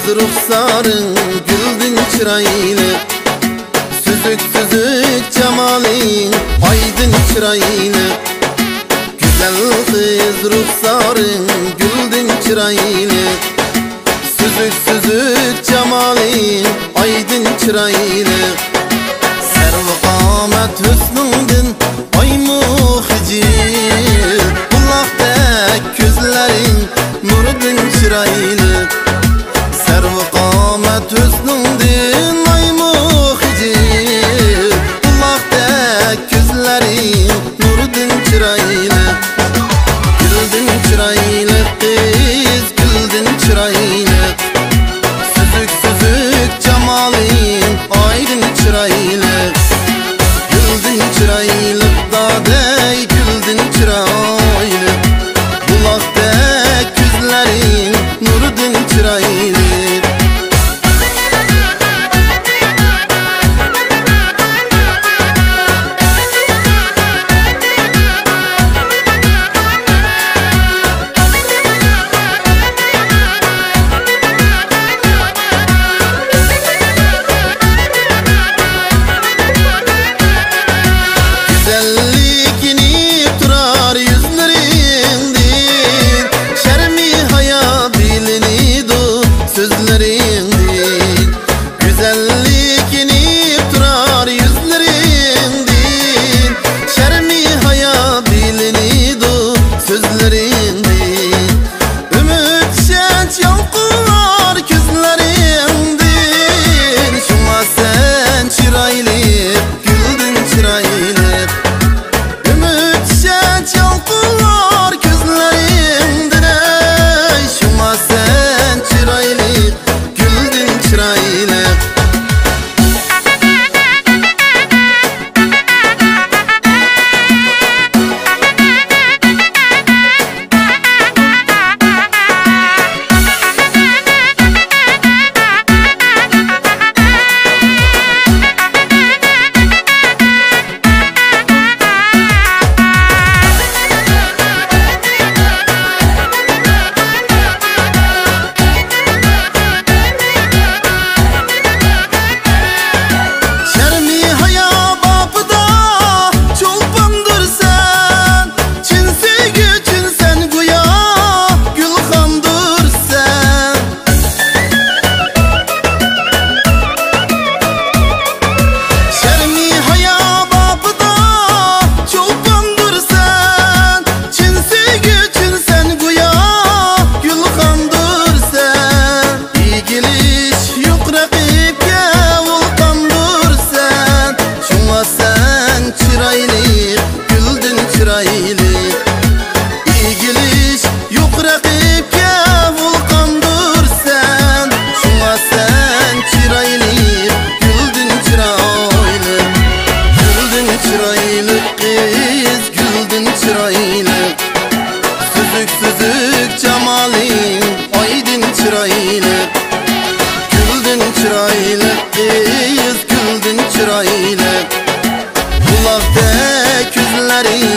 Ruhsarın güldün çırayını, süzük süzük cemalin aydın çırayını. Güzel kız ruhsarın güldün çırayını, süzük süzük cemalin aydın çırayını. Serv qamet hüsnündün ay muhicir, Bullaqdek gözlerin nurudun çırayını. Serv qamet hüsnündün ay muhicir, Bullaqdek gözlerin nurudun çırayını. Güldün çırayını kız, güldün çırayını, süzük süzük cemalin aydın çırayını. Güldün çırayını dadey, güldün çırayını, Bullaqdek gözlerin nurudun çırayını. Bullaqdek gözlerin